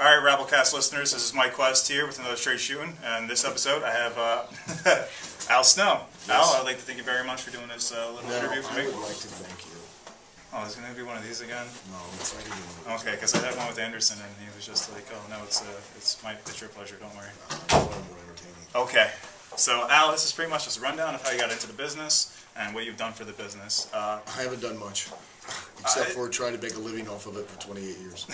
Alright, Rabblecast listeners, this is Myke Quest here with another straight shooting, and this episode I have Al Snow. Yes. Al, I'd like to thank you very much for doing this little interview for me. I would like to thank you. Oh, is it going to be one of these again? No, it's not even. Okay, because I had one with Anderson, and he was just like, "Oh no, it's your pleasure. Don't worry." It's far more entertaining. Okay, so Al, this is pretty much just a rundown of how you got into the business and what you've done for the business. I haven't done much, except for try to make a living off of it for 28 years.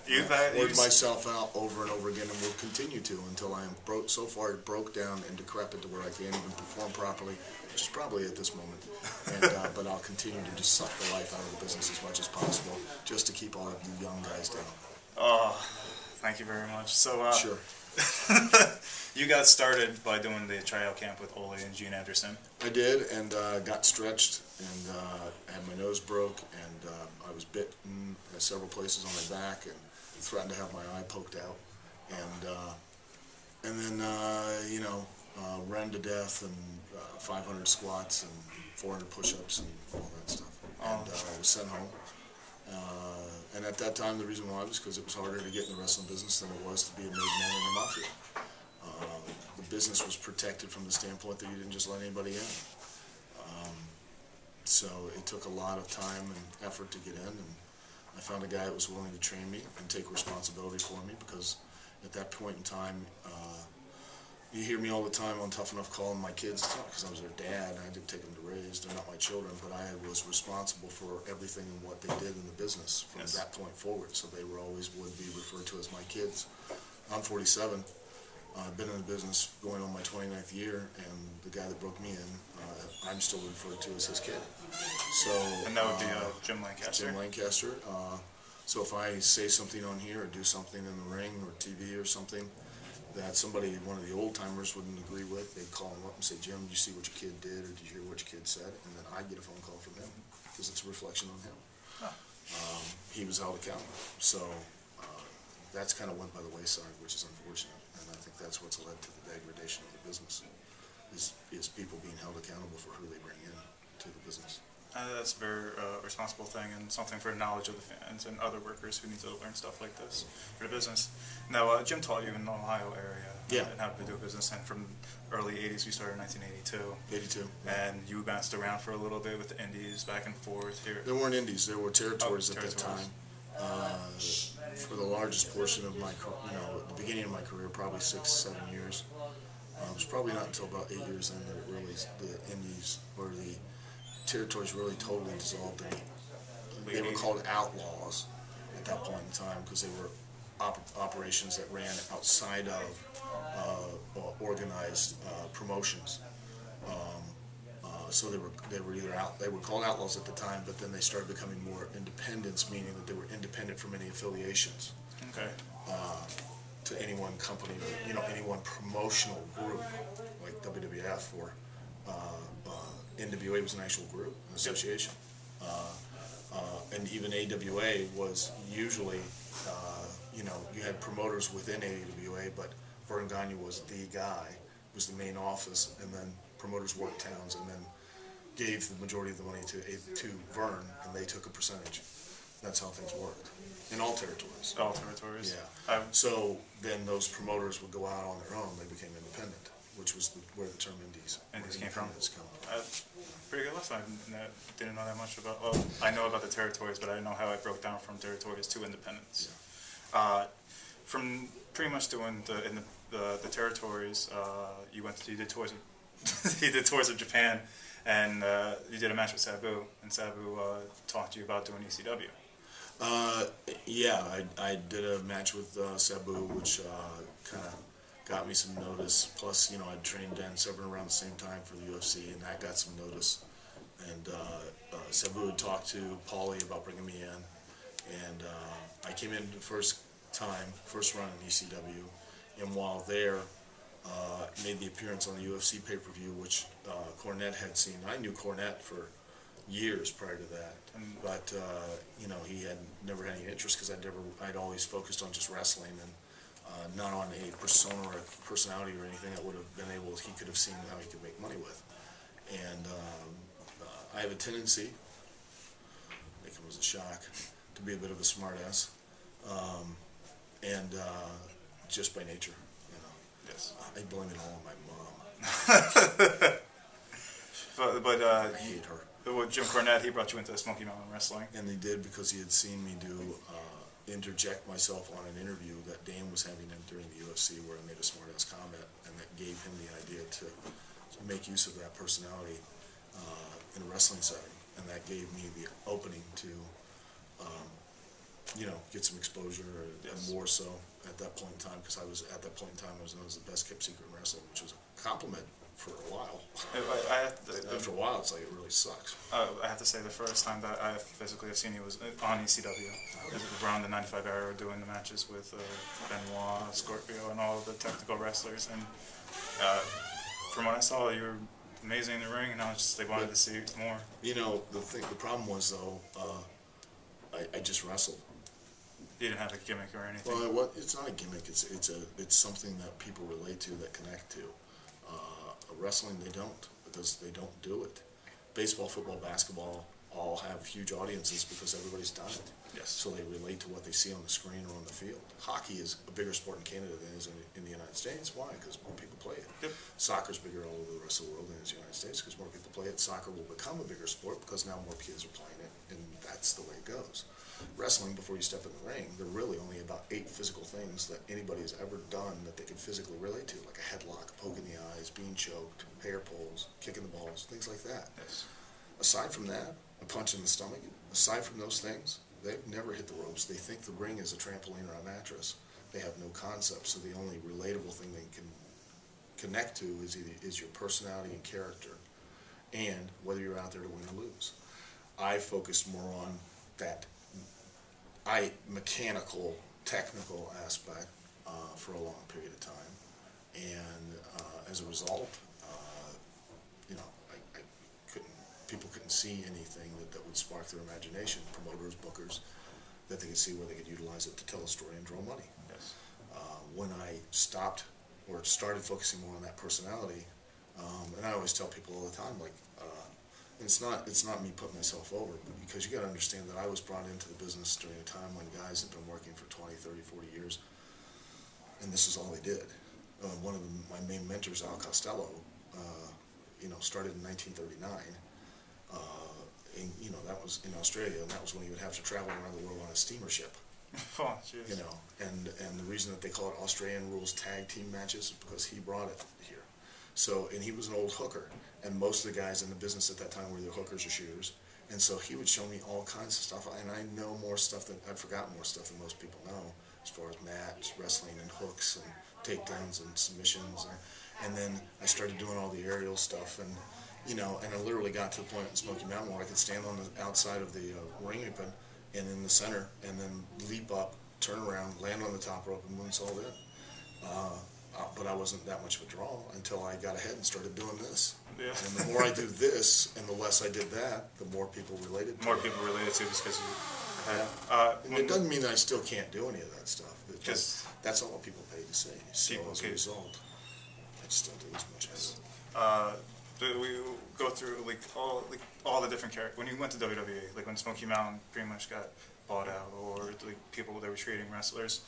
You've worked myself out over and over again, and will continue to until I am so far broke down and decrepit to where I can't even perform properly, which is probably at this moment. And, but I'll continue to just suck the life out of the business as much as possible, just to keep all of you young guys down. Oh, thank you very much. So, sure. You got started by doing the tryout camp with Ole and Gene Anderson. I did, and got stretched, and had my nose broke, and I was bitten at several places on my back, and threatened to have my eye poked out, and then you know, ran to death, and 500 squats and 400 push-ups and all that stuff, and I was sent home. And at that time, the reason why was because it was harder to get in the wrestling business than it was to be a made man in the mafia. The business was protected from the standpoint that you didn't just let anybody in. So it took a lot of time and effort to get in, and I found a guy that was willing to train me and take responsibility for me, because at that point in time, you hear me all the time on Tough Enough calling my kids, because I was their dad. I didn't take them to raise. They're not my children, but I was responsible for everything and what they did in the business from that point forward. So they would be referred to as my kids. I'm 47. I've been in the business going on my 29th year, and the guy that broke me in, I'm still referred to as his kid. So, and that would be Jim Lancaster. Jim Lancaster. So if I say something on here or do something in the ring or TV or something that one of the old timers wouldn't agree with, they'd call him up and say, "Jim, did you see what your kid did, or did you hear what your kid said?" And then I get a phone call from him, because it's a reflection on him. Huh. He was held accountable. So that's kind of went by the wayside, which is unfortunate. And I think that's what's led to the degradation of the business, is people being held accountable for who they bring in to the business. That's a very responsible thing, and something for knowledge of the fans and other workers who need to learn stuff like this for the business. Now, Jim taught you in the Ohio area and how to do business, and from early 80s, we started in 1982. 82. And you bounced around for a little bit with the indies, back and forth here. There weren't indies, there were territories at that time. For the largest portion of my, at the beginning of my career, probably 6, 7 years. It was probably not until about 8 years in that the indies, or the territories, really totally dissolved. They were called outlaws at that point in time, because they were operations that ran outside of organized promotions. So they were called outlaws at the time, but then they started becoming more independents, meaning that they were independent from any affiliations. Okay. To any one company, or any one promotional group, like WWF or NWA was an actual group, an association. And even AWA was usually, you had promoters within AWA, but Vern Gagne was the guy, was the main office, and then promoters worked towns, and then gave the majority of the money to Vern, and they took a percentage. That's how things worked in all territories. All territories. Yeah. So then those promoters would go out on their own. They became independent, which was where the term indies came from. Pretty good lesson. I didn't know that much about. Well, I know about the territories, but I didn't know how it broke down from territories to independence. Yeah. From pretty much doing the territories, you did tours of you did tours of Japan, and you did a match with Sabu, and Sabu talked to you about doing ECW. Yeah, I did a match with Sabu, which kind of got me some notice. Plus, I'd trained Dan Severn around the same time for the UFC, and that got some notice. And Sabu had talked to Paulie about bringing me in, and I came in the first run in ECW, and while there, made the appearance on the UFC pay-per-view, which Cornette had seen. I knew Cornette for years prior to that, but he had never had any interest, because I'd always focused on just wrestling, and not on a persona or a personality or anything that would have been he could have seen how he could make money with. And I have a tendency, I think it was a shock, to be a bit of a smartass. And and just by nature, you know. Yes. I blame it all on my mom. but I hate her. With Jim Cornette, he brought you into Smoky Mountain Wrestling. And they did because he had seen me interject myself on an interview that Dan was having during the UFC where I made a smart-ass comment, and that gave him the idea to make use of that personality in a wrestling setting, and that gave me the opening to, get some exposure, and more so at that point in time, because I was known as the best kept secret in wrestling, which was a compliment for a while. After a while, it's like it really sucks. I have to say, the first time that I physically have seen you was on ECW. It was around the '95 era, doing the matches with Benoit, Scorpio, and all of the technical wrestlers. And from what I saw, you were amazing in the ring, and I was just wanted to see more. You know, the problem was though, I just wrestled. You didn't have a gimmick or anything. Well, it's not a gimmick. It's something that people relate to, that connect to. Wrestling, they don't, because they don't do it. Baseball, football, basketball all have huge audiences because everybody's done it. Yes. So they relate to what they see on the screen or on the field. Hockey is a bigger sport in Canada than it is in the United States. Why? Because more people play it. Yep. Soccer's bigger all over the rest of the world than it is in the United States because more people play it. Soccer will become a bigger sport because now more kids are playing it, and that's the way it goes. Wrestling, before you step in the ring, there are really only about 8 physical things that anybody has ever done that they can physically relate to, like a headlock, a poke in the eyes, being choked, hair pulls, kicking the balls, things like that. Yes. Aside from that, a punch in the stomach, aside from those things, they've never hit the ropes. They think the ring is a trampoline or a mattress. They have no concept, so the only relatable thing they can connect to is your personality and character, and whether you're out there to win or lose. I focused more on that mechanical, technical aspect for a long period of time, and as a result, people couldn't see anything that would spark their imagination. Promoters, bookers, that they could see where they could utilize it to tell a story and draw money. Yes. When I stopped or started focusing more on that personality, and I always tell people all the time, like. It's not me putting myself over, but because you got to understand that I was brought into the business during a time when guys had been working for 20, 30, 40 years, and this is all they did. One of my main mentors, Al Costello, started in 1939, and that was in Australia, and that was when he would have to travel around the world on a steamer ship. Oh, jeez. And the reason that they call it Australian rules tag team matches is because he brought it here. So, and he was an old hooker, and most of the guys in the business at that time were either hookers or shooters, and so he would show me all kinds of stuff, and I know more stuff I've forgotten more stuff than most people know, as far as mats, wrestling, and hooks, and takedowns, and submissions, and then I started doing all the aerial stuff, and I literally got to the point in Smoky Mountain where I could stand on the outside of the ring apron, and in the center, and then leap up, turn around, land on the top rope, and moonsault in. But I wasn't that much of a draw until I got ahead and started doing this. Yeah. And the more I do this, and the less I did that, the more people related to it. More people related to it because you had... And it doesn't mean that I still can't do any of that stuff. Because that's all people pay to see. So as a result, I just don't do as much as it. We go through all the different characters. When you went to WWE, like when Smoky Mountain pretty much got bought out, or people that were treating wrestlers,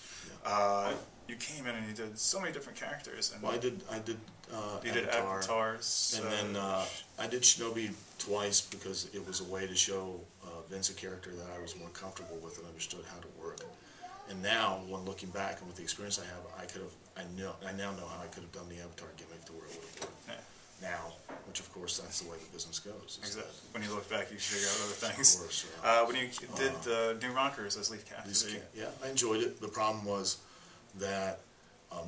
you came in and you did so many different characters. And well, I did you did avatars, and then I did Shinobi twice because it was a way to show Vince a character that I was more comfortable with and understood how to work. And now, when looking back and with the experience I have, I now know how I could have done the avatar gimmick to where it would have worked. Yeah. Now, which of course that's the way the business goes. Exactly. When you look back, you figure out other things. Of course. When you did the New Rockers as Leaf Cassidy. Yeah, I enjoyed it. The problem was that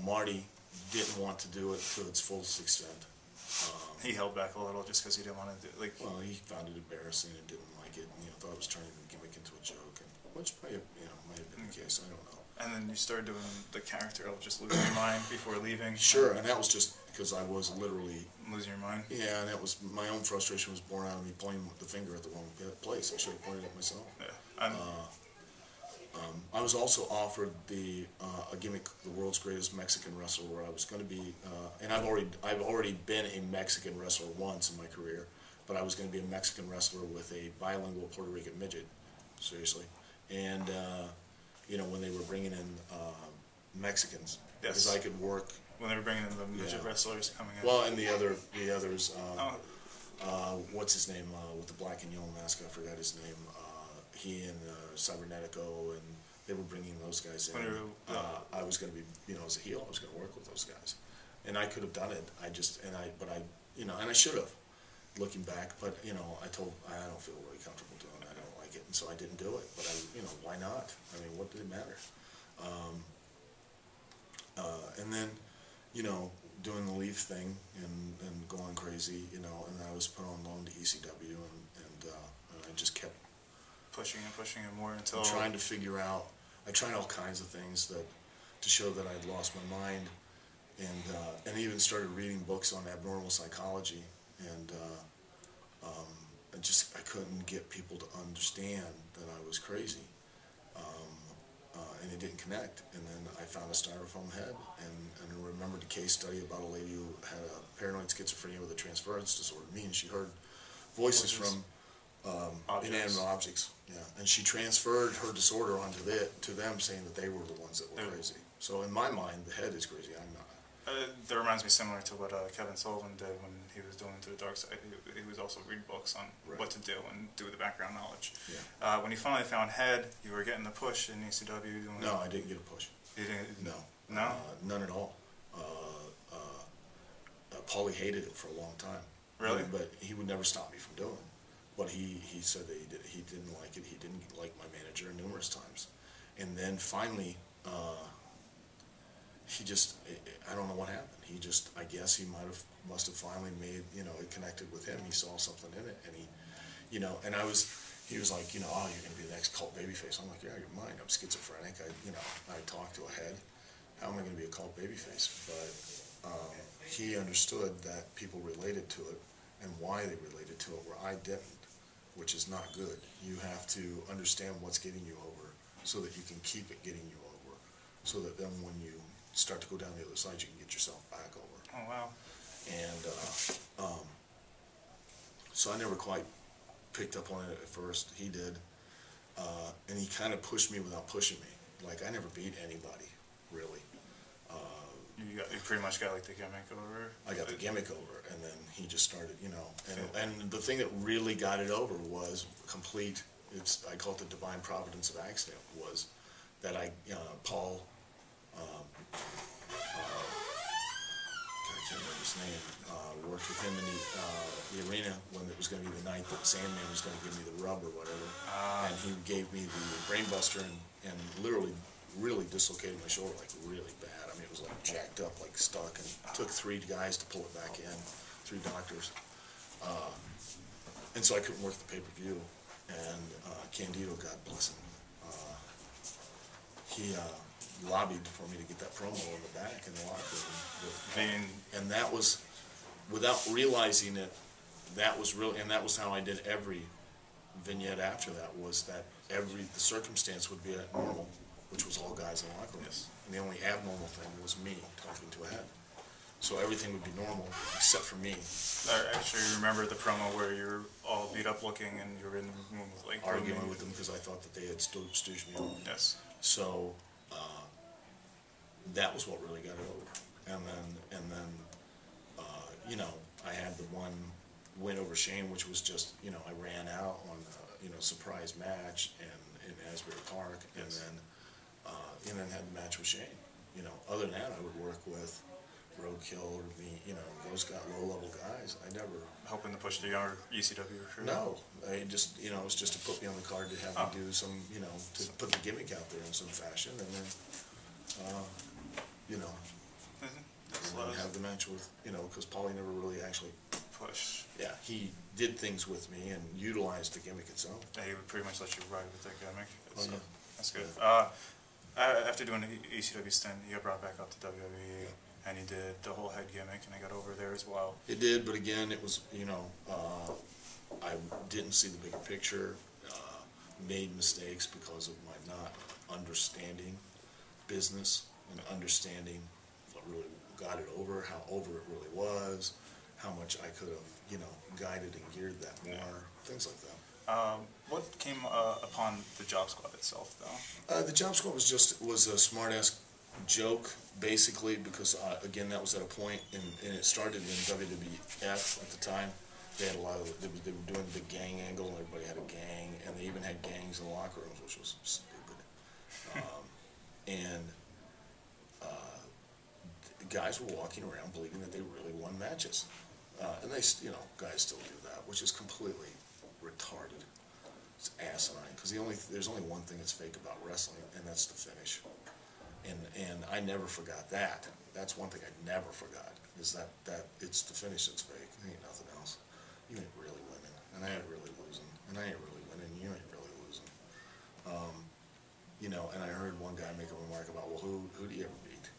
Marty didn't want to do it to its fullest extent. He held back a little just because he didn't want to do it. Well, he found it embarrassing and didn't like it, and thought it was turning the gimmick into a joke, which might have been the case. I don't know. And then you started doing the character of just losing your mind before leaving. Sure, and that was just because I was literally losing your mind. Yeah, and that was my own frustration was born out of me pointing the finger at the wrong place. I should have pointed at myself. Yeah. I was also offered a gimmick, the world's greatest Mexican wrestler, where I was going to be, and I've already been a Mexican wrestler once in my career, but I was going to be a Mexican wrestler with a bilingual Puerto Rican midget, seriously, and when they were bringing in Mexicans. Yes. Because I could work. When they were bringing in the midget wrestlers coming in. Well, and the others. What's his name with the black and yellow mask? I forgot his name. He and Cybernetico, and they were bringing those guys in. I was going to be, as a heel, I was going to work with those guys, and I could have done it. And I should have, looking back. But I don't feel really comfortable doing it. I don't like it, and so I didn't do it. But why not? I mean, what did it matter? And then, doing the Leaf thing and going crazy, and I was put on loan to ECW, and I just kept pushing and more until trying to figure out. I tried all kinds of things to show that I'd lost my mind, and even started reading books on abnormal psychology, and I couldn't get people to understand that I was crazy. And it didn't connect. And then I found a styrofoam head, and I remembered a case study about a lady who had a paranoid schizophrenia with a transference disorder, meaning she heard voices from inanimate objects. Yeah, and she transferred her disorder onto to them, saying that they were the ones that were crazy. So in my mind, the head is crazy. I'm not. That reminds me similar to what Kevin Sullivan did when he was doing To the Dark Side. He was also reading books on what to do and do the background knowledge. Yeah. When you finally found Head, you were getting the push in ECW. No, I didn't get a push. You didn't? No. No? None at all. Paulie hated it for a long time. Really? But he would never stop me from doing it. But he said that he didn't like it. He didn't like my manager numerous times. And then finally, he just, I don't know what happened. He just, I guess he must have finally made, it connected with him. He saw something in it, and he was like, oh, you're going to be the next cult babyface. I'm like, yeah, you're mine. I'm schizophrenic. I talk to a head. How am I going to be a cult babyface? But he understood that people related to it, and why they related to it, where I didn't, which is not good. You have to understand what's getting you over, so that you can keep it getting you over, so that then when you start to go down the other side, you can get yourself back over. Oh, wow. And so I never quite picked up on it at first. He did. And he kind of pushed me without pushing me. Like, I never beat anybody, really. You pretty much got, like, the gimmick over? I got the gimmick over, and then he just started, and the thing that really got it over was complete, I call it the divine providence of accident, was that Paul, I can't remember his name, worked with him in the arena when it was going to be the night that Sandman was going to give me the rub or whatever, and he gave me the brainbuster and literally really dislocated my shoulder, like really bad. I mean, it was like jacked up, like stuck, and it took 3 guys to pull it back in, 3 doctors, and so I couldn't work the pay-per-view, and Candido, God bless him, he lobbied for me to get that promo in the back in the locker room. And that was, without realizing it, that was really, and that was how I did every vignette after that, was that the circumstance would be normal, which was all guys in the locker room. Yes. And the only abnormal thing was me talking to a head. So everything would be normal, except for me. I actually remember the promo where you're all beat up looking and you're in the room with, like, arguing with them because I thought that they had stooged me over. Yes. So that was what really got it over. And then I had the one win over Shane, which was just, I ran out on a surprise match in Asbury Park, yes. And then had the match with Shane. Other than that, I would work with Roadkill or those low-level guys. I never... Hoping to push the younger ECW recruit? No. It was just to put me on the card, to have me do some, to put the gimmick out there in some fashion, and then, and then have the match with, because Paulie never really actually... Push. Yeah, he did things with me and utilized the gimmick itself. Yeah, he would pretty much let you ride with that gimmick. Yeah. That's good. Yeah. After doing the ECW stint, you got brought back up to WWE, yeah. And you did the whole head gimmick, and I got over there as well. It did, but again, it was, I didn't see the bigger picture, made mistakes because of my not understanding business and understanding what really got it over, how over it really was, how much I could have, guided and geared that more, things like that. What came upon the Job Squad itself, though? The Job Squad was a smart-ass joke, basically, because, again, that was at a point, and it started in WWF at the time. They had a lot of, they were doing the gang angle, and everybody had a gang, and they even had gangs in the locker rooms, which was stupid. And the guys were walking around believing that they really won matches. And they, you know, guys still do that, which is completely retarded. It's asinine, because there's only one thing that's fake about wrestling, and that's the finish. And I never forgot that. That's one thing I never forgot, is that it's the finish that's fake. It ain't nothing else. You ain't really winning, and I ain't really losing, and I ain't really winning, you ain't really losing. You know, and I heard one guy make a remark about, well, who do you ever beat?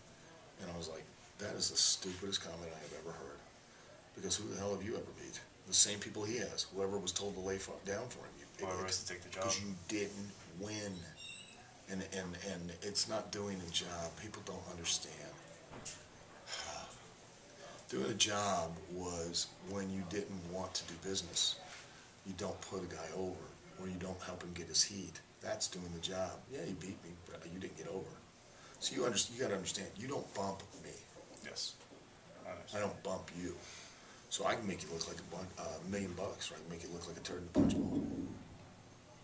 And I was like, that is the stupidest comment I have ever heard. Because who the hell have you ever beat? The same people he has. Whoever was told to lay down for him. Whoever has to take the job. Because you didn't win. And it's not doing a job. People don't understand. Doing a job was when you didn't want to do business. You don't put a guy over, or you don't help him get his heat. That's doing the job. Yeah, you beat me, but you didn't get over. So you got to understand, you don't bump me. Yes. I don't bump you. So I can make you look like $1 million, or I can make you look like a turd in a punch bowl.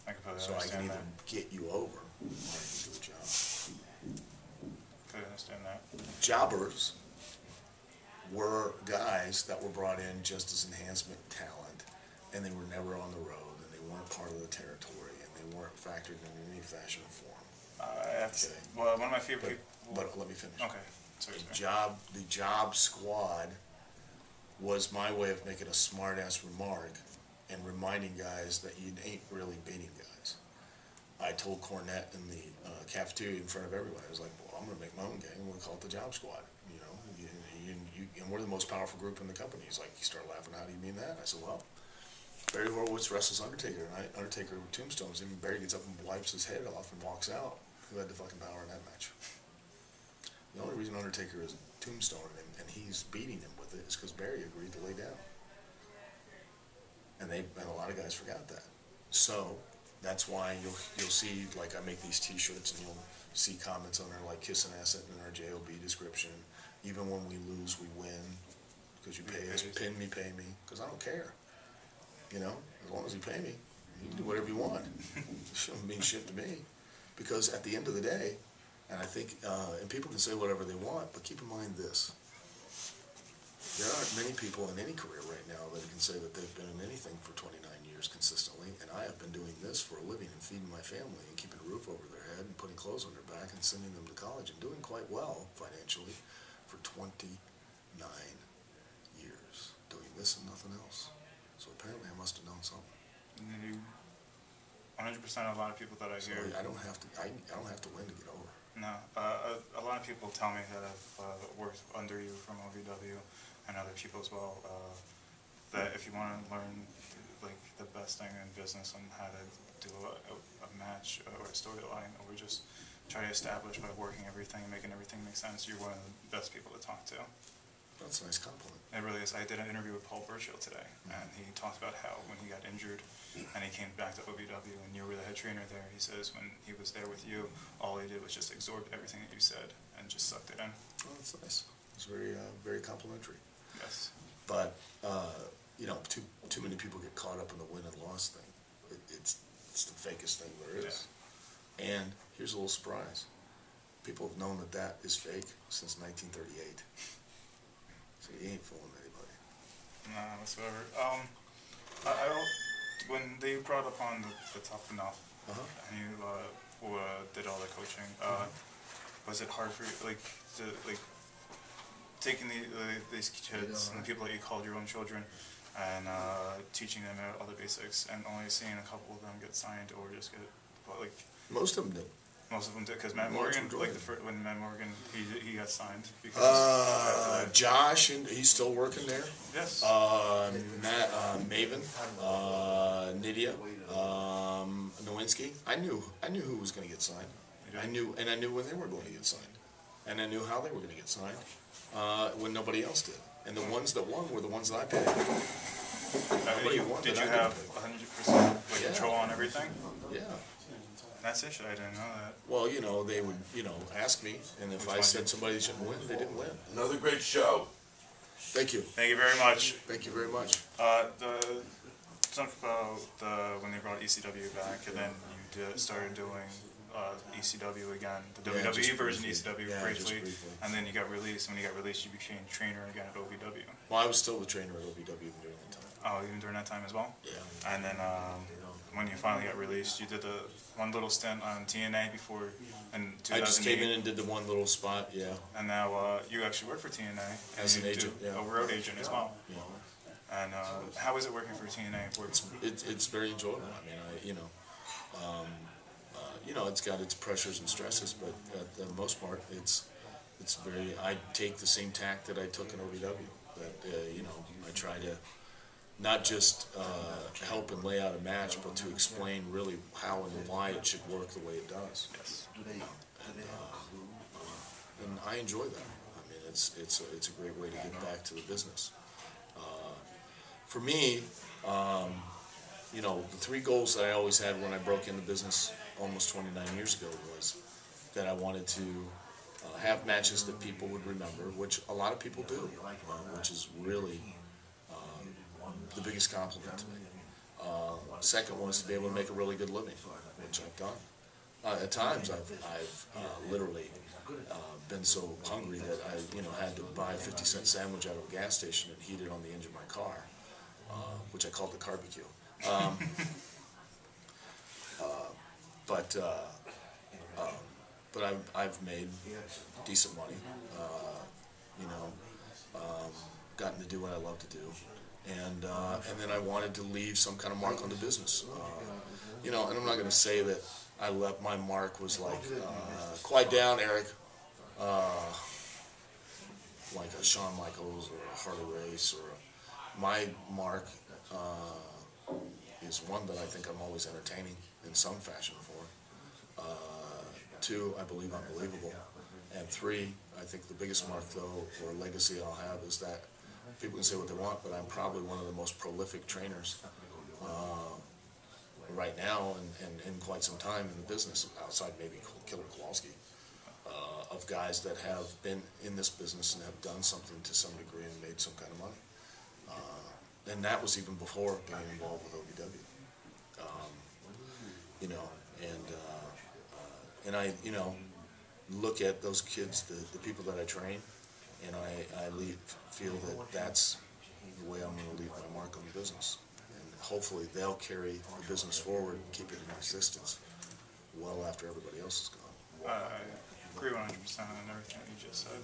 I can probably So I can understand either that. get you over, or I can do a job. I understand that. Jobbers were guys that were brought in just as enhancement talent, and they were never on the road, and they weren't part of the territory, and they weren't factored in any fashion or form. I have to say, well, one of my favorite people. But let me finish. Okay. Sorry, The job squad was my way of making a smart-ass remark and reminding guys that you ain't really beating guys. I told Cornette in the cafeteria in front of everyone, I was like, well, I'm going to make my own gang, and we'll call it the job squad. You know, and we're the most powerful group in the company. He's like, he started laughing, how do you mean that? I said, well, Barry Horowitz wrestles Undertaker tonight. Undertaker with tombstones. Even Barry gets up and wipes his head off and walks out. Who had the fucking power in that match? The only reason Undertaker is tombstoning him and he's beating him with it is because Barry agreed to lay down. And a lot of guys forgot that. So that's why you'll see, like, I make these T-shirts and you'll see comments on there like "kiss an asset" in our JOB description. Even when we lose, we win because you pay us. Pin me, pay me. Because I don't care. You know, as long as you pay me, you can do whatever you want. It shouldn't mean shit to me. Because at the end of the day, and I think, and people can say whatever they want, but keep in mind this. There aren't many people in any career right now that can say that they've been in anything for 29 years consistently, and I have been doing this for a living and feeding my family and keeping a roof over their head and putting clothes on their back and sending them to college and doing quite well financially for 29 years, doing this and nothing else. So apparently I must have known something. 100% a lot of people that I hear. I don't have to win to get over. No, a lot of people tell me that I've worked under you from OVW and other people as well. That if you want to learn like the best thing in business on how to do a match or a storyline, or just try to establish by working everything and making everything make sense, you're one of the best people to talk to. That's a nice compliment. It really is. I did an interview with Paul Burchill today, and he talked about how when he got injured and he came back to OVW and you were the head trainer there, he says when he was there with you, all he did was just absorb everything that you said and just sucked it in. Oh, that's nice. It's very, very complimentary. Yes. But, you know, too many people get caught up in the win and loss thing. It's the fakest thing there is. Yeah. And here's a little surprise. People have known that is fake since 1938. So you ain't fooling anybody. No, whatsoever. I don't. When they brought upon the Tough Enough, and you did all the coaching, was it hard for you, like taking these kids and the people that you called your own children, and teaching them all the basics, and only seeing a couple of them get signed or just get like? Most of them did. Most of them did, because Matt Morgan, like when Matt Morgan, he got signed because Josh, and he's still working there. Yes. Matt, Maven, Nydia, Nowinski. I knew who was going to get signed. I knew when they were going to get signed, and I knew how they were going to get signed when nobody else did. And the ones that won were the ones that I picked. Did you have 100% control on everything? Yeah. That's it. I didn't know that. Well, you know, they would, you know, ask me, and if I said somebody shouldn't win, they didn't win. Another great show. Thank you. Thank you very much. Thank you very much. Talk about when they brought ECW back, and then you started doing ECW again, the Yeah, WWE just version briefly. ECW Yeah, just briefly, briefly. and then you got released. When you got released, you became trainer again at OVW. Well, I was still the trainer at OVW during that time. Oh, even during that time as well? Yeah. And then when you finally got released, you did the one little stint on TNA before in 2008. I just came in and did the one little spot, yeah. And now you actually work for TNA. As and an you agent, do yeah. A road agent as well. Yeah. And how is it working for TNA? It's very enjoyable. I mean, it's got its pressures and stresses, but at the most part, it's very. I take the same tack that I took in OVW. That I try to not just help and lay out a match, but to explain really how and why it should work the way it does. Yes. And I enjoy that. I mean, it's a great way to get back to the business. For me, the three goals that I always had when I broke into business almost 29 years ago was that I wanted to have matches that people would remember, which a lot of people do, which is really the biggest compliment to me. Second was to be able to make a really good living, which I've done. At times, I've literally been so hungry that I had to buy a 50-cent sandwich out of a gas station and heat it on the engine of my car, which I called the barbecue. But I've made decent money, gotten to do what I love to do, and then I wanted to leave some kind of mark on the business, and I'm not going to say that I left my mark was like, quiet down, Eric, like a Shawn Michaels or a Harley Race, or my mark is one that I think I'm always entertaining in some fashion for. 2, I believe I'm believable. And 3, I think the biggest mark, though, or legacy I'll have is that people can say what they want, but I'm probably one of the most prolific trainers right now and in quite some time in the business, outside maybe Killer Kowalski, of guys that have been in this business and have done something to some degree and made some kind of money. And that was even before getting involved with OVW. And I, look at those kids, the people that I train, and I feel that that's the way I'm going to leave my mark on the business. And hopefully they'll carry the business forward and keep it in existence well after everybody else is gone. I agree 100% on everything you just said.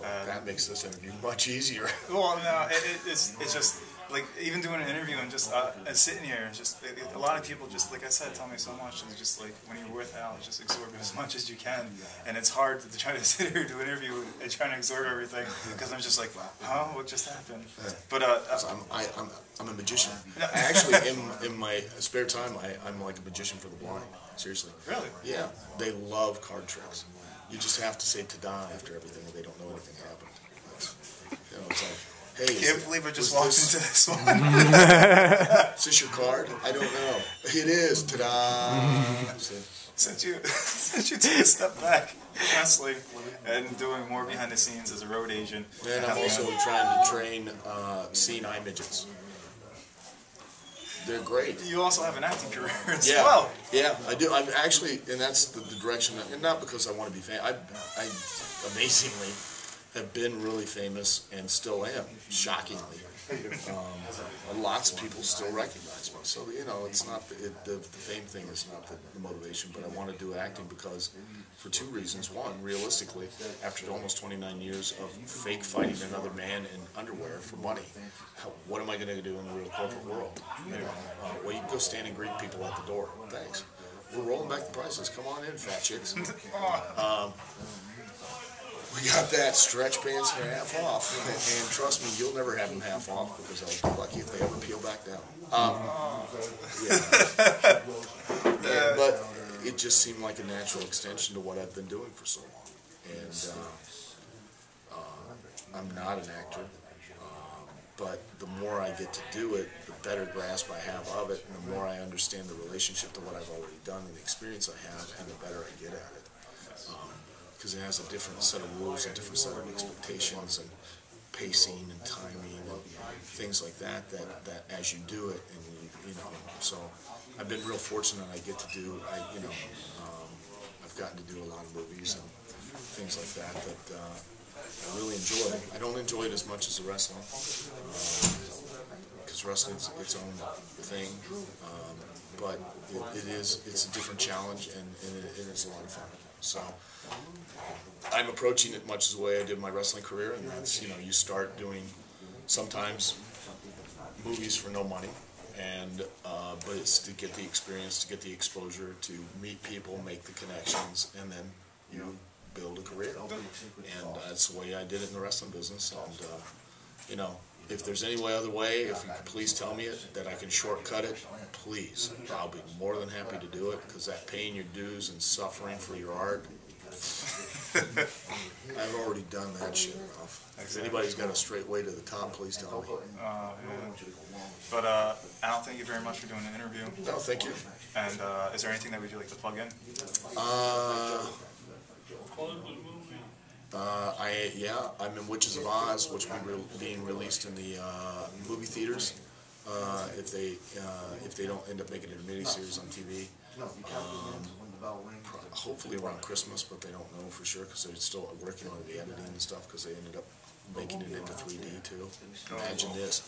Well, that makes this interview much easier. Well, no, it's just like even doing an interview and just and sitting here, just a lot of people just, like I said, tell me so much, and just like when you're with Al, just absorb as much as you can, and it's hard to try to sit here and do an interview and try to absorb everything because I'm just like, huh, what just happened? But I'm a magician. I actually in my spare time I'm like a magician for the blind. Seriously. Really? Yeah, they love card tricks. You just have to say ta-da after everything, and they don't know anything happened. It's like, hey, can't believe I just walked into this one. Is this your card? I don't know. It is. Ta-da! Since you took a step back from wrestling and doing more behind the scenes as a road agent. And I'm also trying to train seeing eye midgets. They're great. You also have an acting career as well. Yeah, I do. I'm actually, and that's the direction, and not because I want to be famous. I amazingly have been really famous and still am, shockingly. Lots of people still recognize me. So, it's not the fame thing is not the motivation, but I want to do acting because, for 2 reasons. One, realistically, after almost 29 years of fake fighting another man in underwear for money, what am I going to do in the real corporate world? Well, you can go stand and greet people at the door. Thanks. We're rolling back the prices. Come on in, fat chicks. We got that stretch pants are half off, and trust me, you'll never have them half off because I'll be lucky if they ever peel back down. But it just seemed like a natural extension to what I've been doing for so long, and I'm not an actor. but the more I get to do it, the better grasp I have of it, and the more I understand the relationship to what I've already done and the experience I have, and the better I get at it. Because it has a different set of rules, a different set of expectations, and pacing and timing and things like that as you do it, and you know, so I've been real fortunate. I get to do, I've gotten to do a lot of movies and things like that I really enjoy. I don't enjoy it as much as the wrestling, because wrestling's its own thing, but it's a different challenge, and it is a lot of fun. So I'm approaching it much the way I did my wrestling career, and that's, you know, you start doing sometimes movies for no money, and but it's to get the experience, to get the exposure, to meet people, make the connections, and then you build a career. And that's the way I did it in the wrestling business. And you know, if there's any other way, if you could please tell me it, that I can shortcut it, please. I'll be more than happy to do it, because that paying your dues and suffering for your art, I've already done that shit enough. If anybody's got a straight way to the top, please tell me. Yeah. But Al, thank you very much for doing the interview. No, thank you. And is there anything that would you like to plug in? I'm in Witches of Oz, which will be being released in the movie theaters if they don't end up making it a miniseries on TV. Hopefully around Christmas, but they don't know for sure, because they're still working on the editing and stuff, because they ended up making it into 3D too. Imagine this.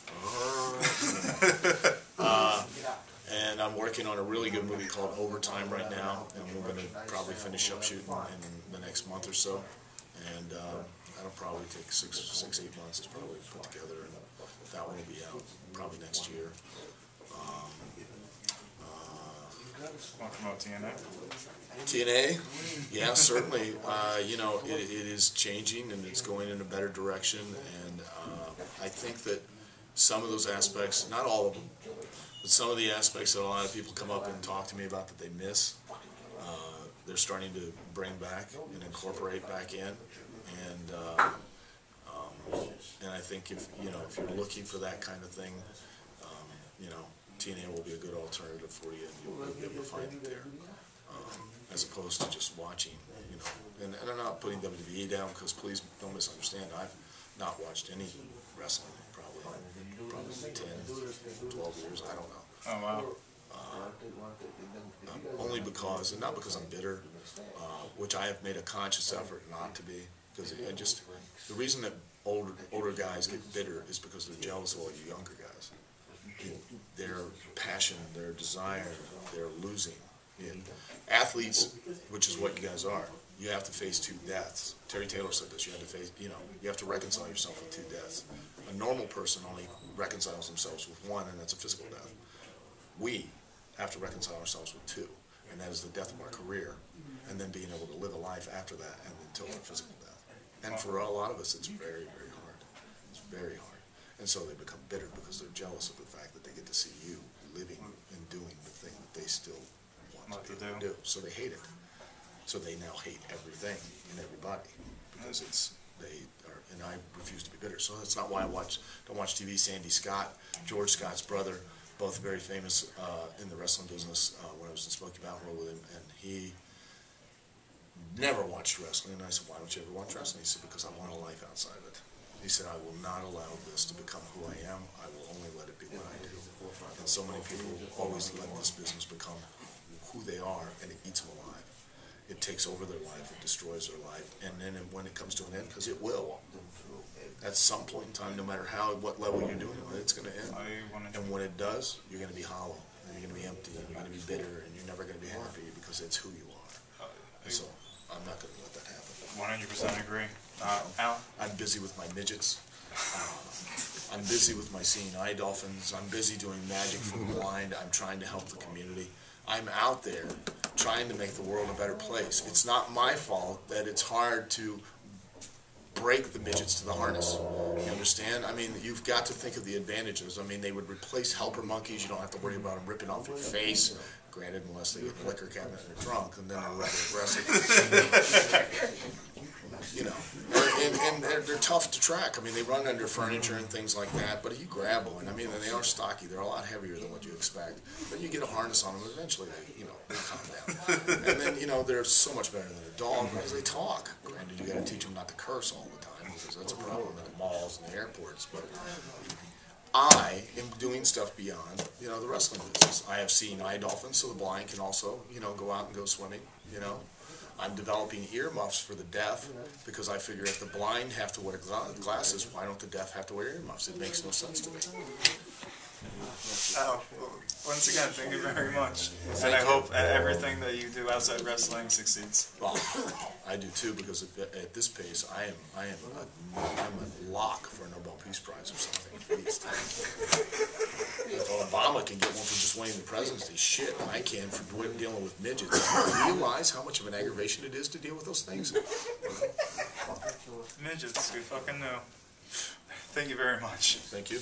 And I'm working on a really good movie called Overtime right now, and we're going to probably finish up shooting in the next month or so. And that'll probably take 6, 8 months to probably put together, and that one will be out probably next year. Want to promote TNA? TNA, yeah, certainly. You know, it is changing, and it's going in a better direction, and I think that some of those aspects, not all of them, but some of the aspects that a lot of people come up and talk to me about that they miss, they're starting to bring back and incorporate back in, and I think if you're looking for that kind of thing, you know, TNA will be a good alternative for you, and you'll be able to find it there, as opposed to just watching, you know. And I'm not putting WWE down, because please don't misunderstand, I've not watched any wrestling probably 10, 12 years, I don't know. Oh, wow. Only because, and not because I'm bitter, which I have made a conscious effort not to be, because the reason that older guys get bitter is because they're jealous of all you younger guys. Their passion, their desire, they're losing. And athletes, which is what you guys are, you have to face 2 deaths. Terry Taylor said this, you have to reconcile yourself with 2 deaths. A normal person only reconciles themselves with 1, and that's a physical death. We have to reconcile ourselves with 2, and that is the death of our career, and then being able to live a life after that, and until our physical death. And for a lot of us, it's very, very hard. It's very hard. And so they become bitter because they're jealous of the fact that they get to see you living and doing the thing that they still want to do. So they hate it. So they now hate everything and everybody, because and I refuse to be bitter. So that's not why I don't watch TV. Sandy Scott, George Scott's brother, both very famous in the wrestling business when I was in Smoky Mountain Road with him, and he never watched wrestling. And I said, why don't you ever watch wrestling? He said, because I want a life outside of it. He said, I will not allow this to become who I am. I will only let it be what I do. And so many people always let this business become who they are, and it eats them alive. It takes over their life, it destroys their life, and then when it comes to an end, because it will, at some point in time, no matter what level you're doing it, it's going to end. And when it does, you're going to be hollow, and you're going to be empty, and you're going to be bitter, and you're never going to be happy, because it's who you are. And so I'm not going to let that happen. 100% agree. Al? I'm busy with my midgets. I'm busy with my seeing eye dolphins. I'm busy doing magic for the blind. I'm trying to help the community. I'm out there trying to make the world a better place. It's not my fault that it's hard to break the midgets to the harness. You understand? I mean, you've got to think of the advantages. I mean, they would replace helper monkeys. You don't have to worry about them ripping off your face. Granted, unless they get in the liquor cabinet and they're drunk, and then they're rather aggressive. You know, and they're tough to track. I mean, they run under furniture and things like that, but you grab them, and I mean, they are stocky. They're a lot heavier than what you expect. But you get a harness on them, eventually they calm down. And then, they're so much better than a dog because they talk. Granted, you got to teach them not to curse all the time because that's a problem in the malls and the airports. But I am doing stuff beyond, the wrestling business. I have seen eye dolphins, so the blind can also, go out and go swimming, I'm developing earmuffs for the deaf because I figure if the blind have to wear glasses, why don't the deaf have to wear earmuffs? It makes no sense to me. Well, once again, thank you very much. And I hope everything that you do outside wrestling succeeds. Well, I do too, because at this pace, I'm a lock for a Nobel Peace Prize or something at least. If Obama can get one for just winning the presidency, shit, I can for dealing with midgets. Do you realize how much of an aggravation it is to deal with those things? Midgets, we fucking know. Thank you very much. Thank you.